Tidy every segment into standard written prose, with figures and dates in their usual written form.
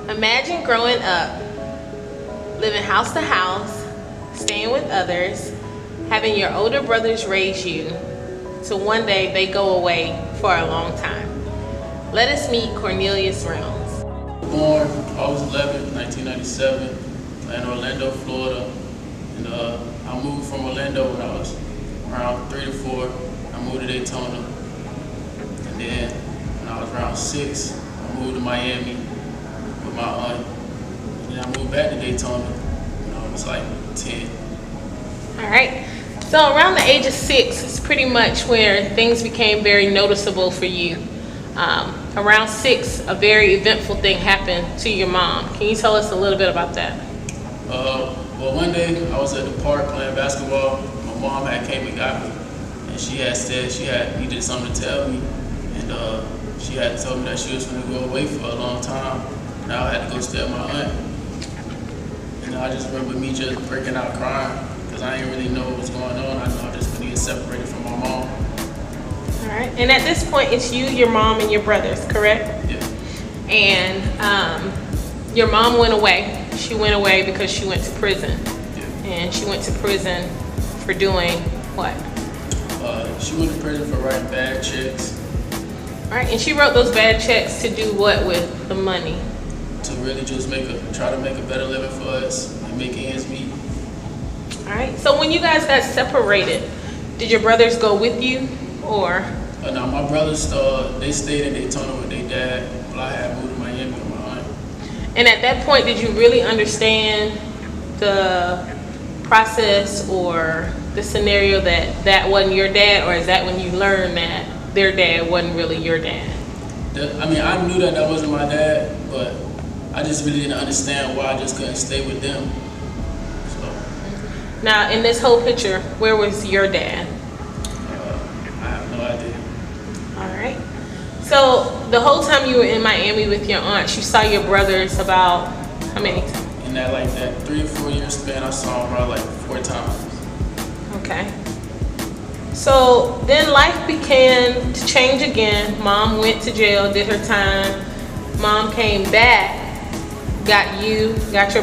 Imagine growing up, living house to house, staying with others, having your older brothers raise you, to one day they go away for a long time. Let us meet Cornellius Reynolds. Born August 11, 1997, in Orlando, Florida. And I moved from Orlando when I was around 3 to 4. I moved to Daytona. And then when I was around 6, I moved to Miami with my aunt. And then I moved back to Daytona when I was like 10. All right. So around the age of 6 is pretty much where things became very noticeable for you. Around 6, a very eventful thing happened to your mom. Can you tell us a little bit about that? Well, one day I was at the park playing basketball. My mom had came and got me, and she had said she had needed something to tell me, and she had told me that she was going to go away for a long time. Now I had to go stay with my aunt, and I just remember me just breaking out crying because I didn't really know what was going on. I know I was just going to get separated from my mom. All right. And at this point, it's you, your mom, and your brothers, correct? Yeah. And your mom went away. She went away because she went to prison. Yeah. And she went to prison for doing what? She went to prison for writing bad checks. All right. And she wrote those bad checks to do what with the money? To really just try to make a better living for us and make ends meet. All right. So when you guys got separated, did your brothers go with you, or? No, my brothers, they stayed in Daytona with their dad, while I had moved to Miami with my aunt. And at that point, did you really understand the process or the scenario that wasn't your dad, or is that when you learned that their dad wasn't really your dad? I knew that wasn't my dad, but I just really didn't understand why I just couldn't stay with them. So. Now, in this whole picture, where was your dad? I have no idea. All right. So the whole time you were in Miami with your aunt, you saw your brothers about how many times? In that 3 or 4 year span, I saw them around like 4 times. Okay. So then life began to change again. Mom went to jail, did her time. Mom came back, got your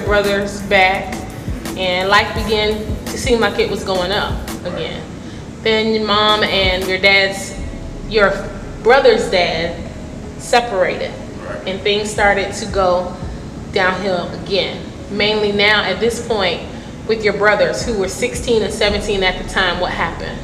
brothers back, and life began to seem like it was going up again. Then your mom and your brother's dad separated, right. And things started to go downhill again. Mainly now at this point with your brothers who were 16 and 17 at the time. What happened?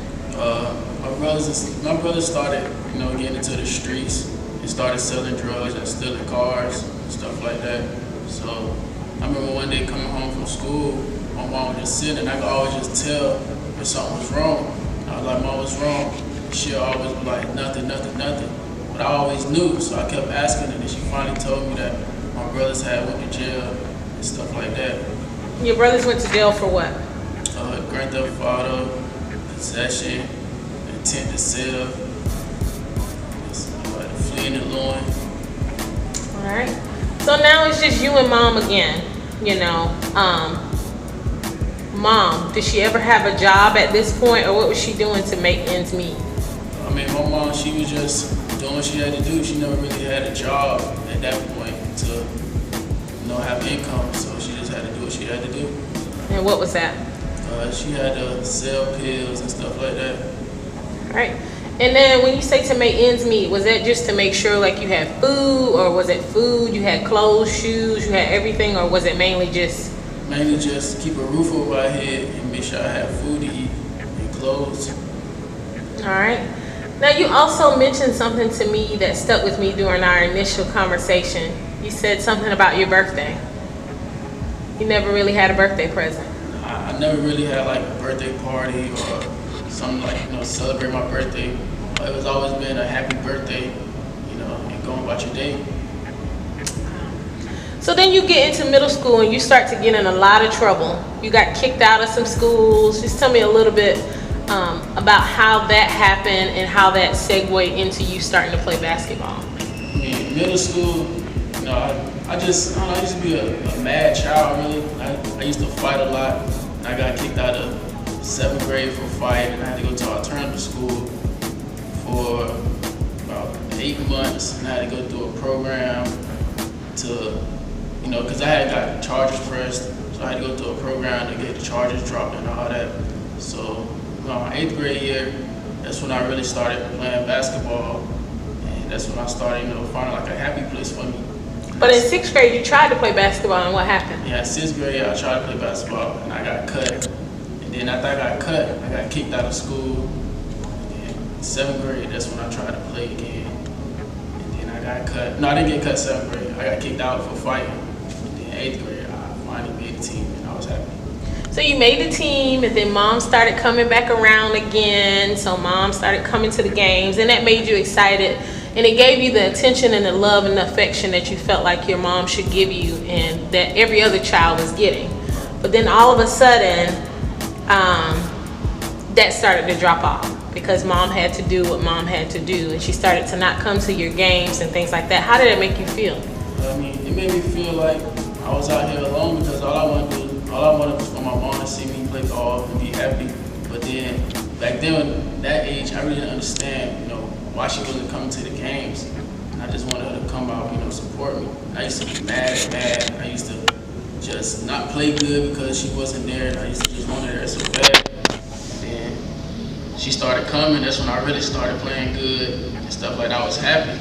My brothers started, getting into the streets and started selling drugs and stealing cars and stuff like that. So I remember one day coming home from school, my mom was just sitting, and I could always just tell if something was wrong. I was like, Mom, what's wrong? She'll always be like, nothing. But I always knew, so I kept asking, and then she finally told me that my brothers had went to jail and stuff like that. Your brothers went to jail for what? Grand theft auto, possession, intent to sell, fleeing and loan. All right. So now it's just you and Mom again. Mom, did she ever have a job at this point, or what was she doing to make ends meet? My mom, she was just doing what she had to do. She never really had a job at that point to, have income. So she just had to do what she had to do. And what was that? She had to sell pills and stuff like that. All right. And then when you say to make ends meet, was that just to make sure like you had food, or was it food, you had clothes, shoes, you had everything, or was it mainly just? Mainly just keep a roof over my head and make sure I have food to eat and clothes. All right. Now you also mentioned something to me that stuck with me during our initial conversation. You said something about your birthday. You never really had a birthday present. I never really had like a birthday party or something like, celebrate my birthday. It was always been a happy birthday, and going about your day. So then you get into middle school and you start to get in a lot of trouble. You got kicked out of some schools. Just tell me a little bit about how that happened and how that segued into you starting to play basketball. Middle school, I used to be a mad child, really. I used to fight a lot. And I got kicked out of 7th grade for fighting, and I had to go to alternative school for about 8 months, and I had to go through a program to because I had got charges pressed, so I had to go through a program to get the charges dropped and all that. So my 8th grade year, that's when I really started playing basketball, and that's when I started, finding like a happy place for me. But in 6th grade, you tried to play basketball, and what happened? Yeah, in 6th grade, I tried to play basketball, and I got cut. And then after I got cut, I got kicked out of school. And 7th grade, that's when I tried to play again. And then I got cut. No, I didn't get cut 7th grade. I got kicked out for fighting. And then 8th grade, I finally made the team, and I was happy. So you made the team, and then mom started coming back around again. So mom started coming to the games, and that made you excited. And it gave you the attention and the love and the affection that you felt like your mom should give you and that every other child was getting. But then all of a sudden, that started to drop off because mom had to do what mom had to do, and she started to not come to your games and things like that. How did it make you feel? I mean, it made me feel like I was out here alone because all I wanted was for my mom to see me play ball and be happy. But then, back then, that age, I really didn't understand, why she wasn't coming to the games. And I just wanted her to come out, support me. I used to be mad. I used to just not play good because she wasn't there, and I used to just want her there so bad. And then she started coming. That's when I really started playing good and stuff like that. I was happy.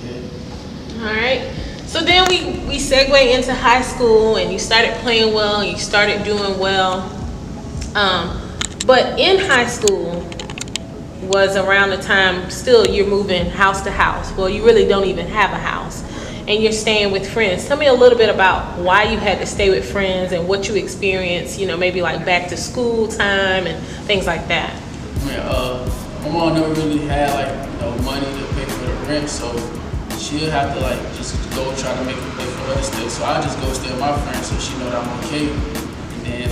Yeah. All right. So then we segue into high school, and you started playing well, and you started doing well. But in high school was around the time still you're moving house to house. Well, you really don't even have a house, and you're staying with friends. Tell me a little bit about why you had to stay with friends and what you experienced, maybe like back to school time and things like that. Yeah, my mom never really had money to pay for the rent, so she'll have to just go try to make a place for her to stay. So I just go stay with my friends so she know that I'm okay. And then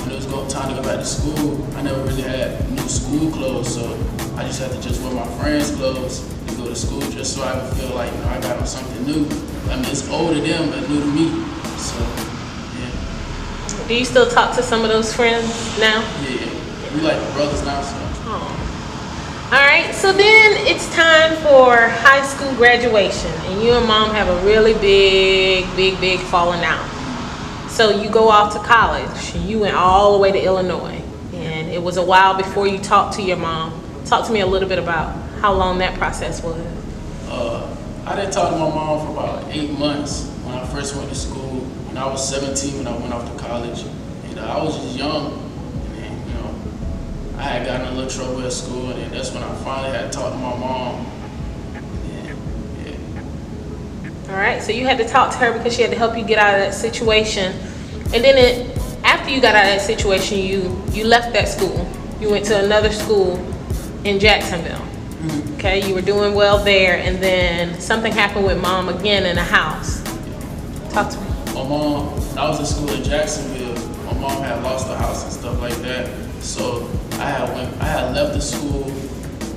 when it was time to go back to school, I never really had new school clothes, so I just had to just wear my friends' clothes to go to school just so I could feel like I got on something new. I mean, it's old to them, but new to me. So yeah. Do you still talk to some of those friends now? Yeah, we like brothers now. So. All right, so then it's time for high school graduation, and you and mom have a really big falling out. So you go off to college. You went all the way to Illinois, and it was a while before you talked to your mom. Talk to me a little bit about how long that process was. I didn't talk to my mom for about 8 months when I first went to school. And I was 17 when I went off to college, and I was just young. I had gotten in a little trouble at school, and that's when I finally had to talk to my mom. Yeah. All right, so you had to talk to her because she had to help you get out of that situation. And then after you got out of that situation, you left that school. You went to another school in Jacksonville. Mm-hmm. Okay, you were doing well there, and then something happened with mom again in the house. Talk to me. My mom, I was in school in Jacksonville. My mom had lost the house and stuff like that. So I had left the school,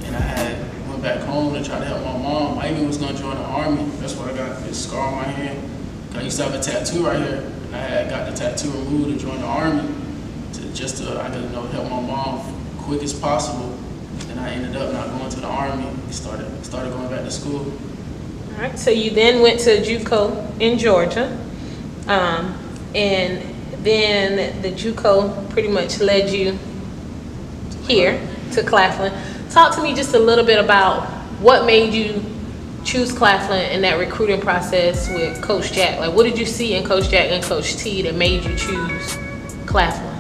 and I went back home to try to help my mom. I even was gonna join the army. That's why I got this scar on my hand. I used to have a tattoo right here, and I had got the tattoo removed to join the army I could help my mom quick as possible. And I ended up not going to the army. Started going back to school. All right. So you then went to JUCO in Georgia, and then the JUCO pretty much led you here to Claflin. Talk to me just a little bit about what made you choose Claflin in that recruiting process with Coach Jack. What did you see in Coach Jack and Coach T that made you choose Claflin?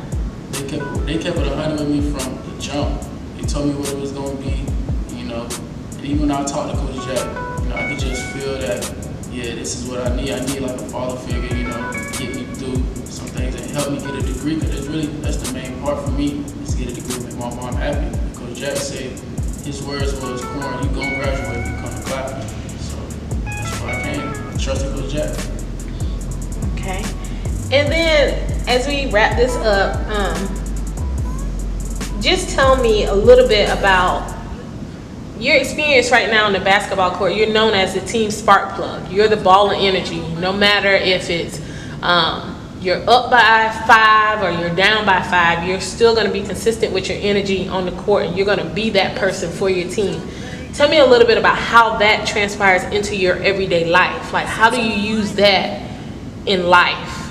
They kept it 100 with me from the jump. They told me what it was going to be, And even when I talked to Coach Jack, I could just feel that, yeah, this is what I need. I need a father figure, get me through some things and help me get a degree. Because that's the main part for me, is to get a degree, make my mom happy. Coach Jack said, his words was, Corn, you gonna graduate if you come to Claflin. So that's why I came. I trusted Coach Jack. Okay. And then as we wrap this up, just tell me a little bit about your experience right now on the basketball court. You're known as the team spark plug. You're the ball of energy. No matter if it's you're up by 5 or you're down by 5, you're still going to be consistent with your energy on the court, and you're going to be that person for your team. Tell me a little bit about how that transpires into your everyday life. How do you use that in life?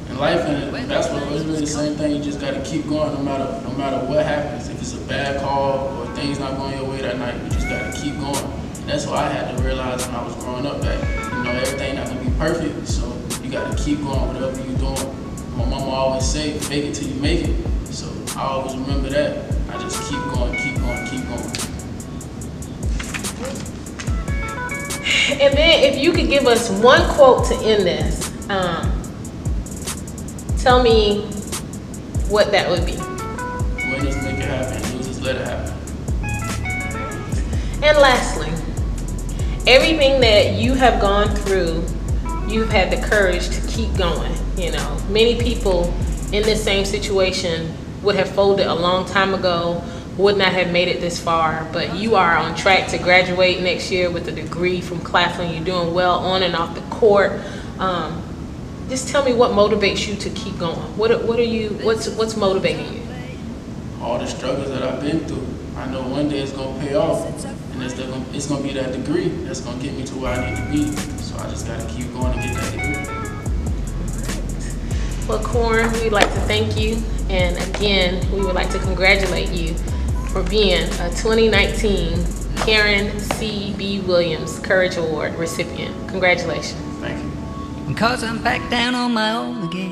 In life, and that's what it's really the same thing. You just gotta keep going no matter what happens. If it's a bad call or things not going your way that night, you just gotta keep going. And that's what I had to realize when I was growing up, that everything not gonna be perfect, so you gotta keep going whatever you're doing. My mama always say, fake it till you make it. So I always remember that. I just keep going, keep going, keep going. And then if you could give us one quote to end this, tell me what that would be. Winners make it happen, losers let it happen. And lastly, everything that you have gone through, you've had the courage to keep going. Many people in this same situation would have folded a long time ago, would not have made it this far, but you are on track to graduate next year with a degree from Claflin. You're doing well on and off the court. Just tell me what motivates you to keep going. What's motivating you? All the struggles that I've been through. I know one day it's gonna pay off, and it's gonna be that degree that's gonna get me to where I need to be. So I just gotta keep going to get that degree. Well, Corn, we'd like to thank you, and again, we would like to congratulate you for being a 2019 Karen C.B. Williams Courage Award recipient. Congratulations. Thank you. Cause I'm back down on my own again.